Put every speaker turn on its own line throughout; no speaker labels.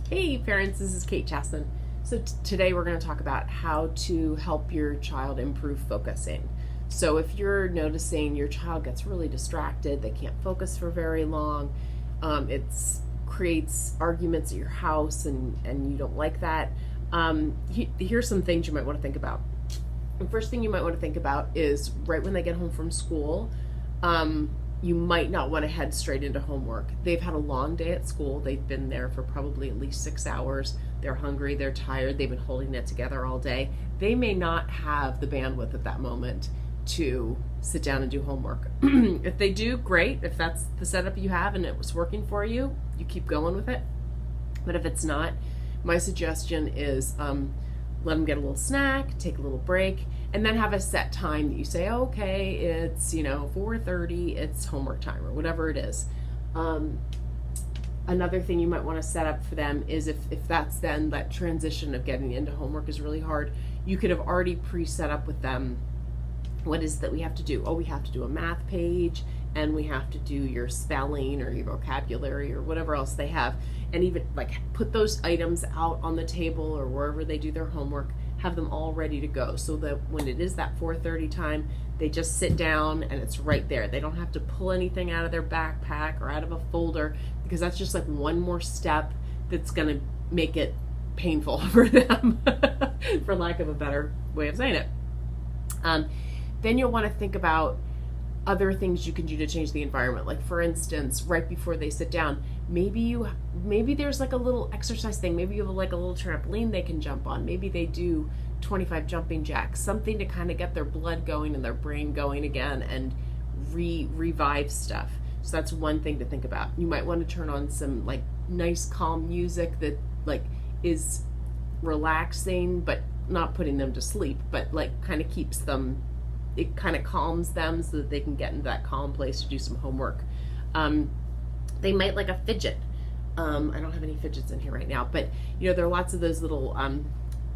Hey parents, this is Kate Chaston. So today we're going to talk about how to help your child improve focusing. So if you're noticing your child gets really distracted, they can't focus for very long, it creates arguments at your house and you don't like that, here's some things you might want to think about. The first thing you might want to think about is right when they get home from school, you might not want to head straight into homework. They've had a long day at school. They've been there for probably at least 6 hours. They're hungry, they're tired, they've been holding it together all day. They may not have the bandwidth at that moment to sit down and do homework. If they do, great. If that's the setup you have and it was working for you, you keep going with it. But if it's not, my suggestion is let them get a little snack, take a little break, and then have a set time that you say, okay, it's 4:30, it's homework time or whatever it is. Another thing you might want to set up for them is if that's then that transition of getting into homework is really hard, you could have already pre-set up with them what is that we have to do. Oh, we have to do a math page, and we have to do your spelling or your vocabulary or whatever else they have, and even like put those items out on the table or wherever they do their homework, have them all ready to go so that when it is that 4:30 time, they just sit down and it's right there. They don't have to pull anything out of their backpack or out of a folder, because that's just like one more step that's going to make it painful for them for lack of a better way of saying it. Then you'll want to think about other things you can do to change the environment. Like for instance, right before they sit down, maybe there's like a little exercise thing. Maybe you have like a little trampoline they can jump on. Maybe they do 25 jumping jacks, something to kind of get their blood going and their brain going again and revive stuff. So that's one thing to think about. You might want to turn on some like nice calm music that like is relaxing but not putting them to sleep, but like kind of keeps them, it kind of calms them so that they can get into that calm place to do some homework. They might like a fidget. I don't have any fidgets in here right now, but there are lots of those little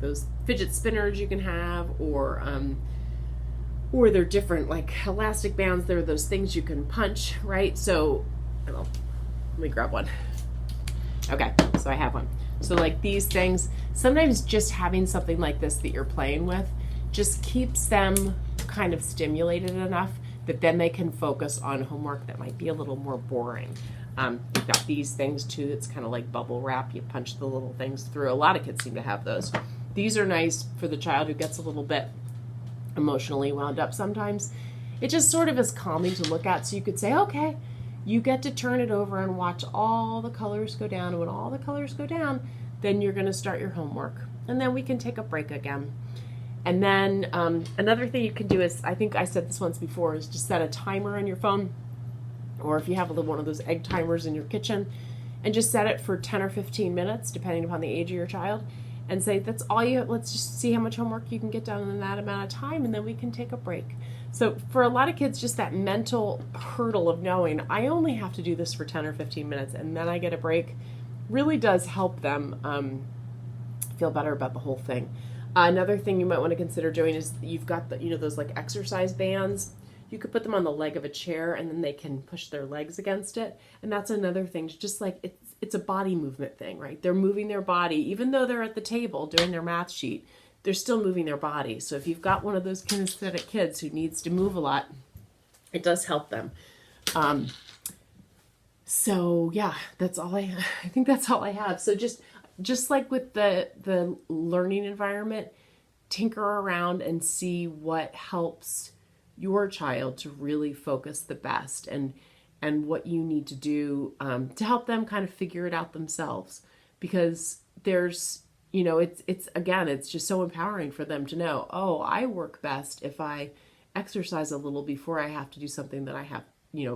those fidget spinners you can have, or they're different like elastic bands. There are those things you can punch, right? So let me grab one. Okay, so I have one. So like these things, sometimes just having something like this that you're playing with just keeps them kind of stimulated enough that then they can focus on homework that might be a little more boring. You've got these things too that's kind of like bubble wrap. You punch the little things through. A lot of kids seem to have those. These are nice for the child who gets a little bit emotionally wound up sometimes. It just sort of is calming to look at. So you could say, okay, you get to turn it over and watch all the colors go down. And when all the colors go down, then you're going to start your homework. And then we can take a break again. And then another thing you can do is, I think I said this once before, is just set a timer on your phone, or if you have one of those egg timers in your kitchen, and just set it for 10 or 15 minutes, depending upon the age of your child, and say, that's all you have. Let's just see how much homework you can get done in that amount of time, and then we can take a break. So for a lot of kids, just that mental hurdle of knowing, I only have to do this for 10 or 15 minutes, and then I get a break, really does help them feel better about the whole thing. Another thing you might want to consider doing is you've got those like exercise bands. You could put them on the leg of a chair and then they can push their legs against it. And that's another thing, just like it's a body movement thing, right? They're moving their body, even though they're at the table doing their math sheet, they're still moving their body. So if you've got one of those kinesthetic kids who needs to move a lot, it does help them. So yeah, that's all I think that's all I have. So just like with the learning environment, tinker around and see what helps your child to really focus the best, and what you need to do to help them kind of figure it out themselves. Because there's, it's just so empowering for them to know, oh, I work best if I exercise a little before I have to do something that I have,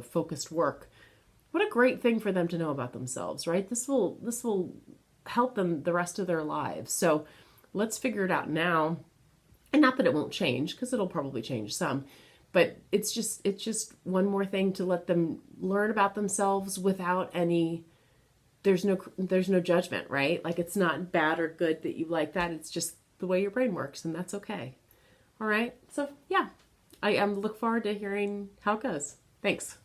focused work. What a great thing for them to know about themselves, right? This will help them the rest of their lives. So let's figure it out now. And not that it won't change, because it'll probably change some, but it's just one more thing to let them learn about themselves without any, there's no judgment, right? Like it's not bad or good that you like that. It's just the way your brain works, and that's okay. All right. So yeah, I look forward to hearing how it goes. Thanks.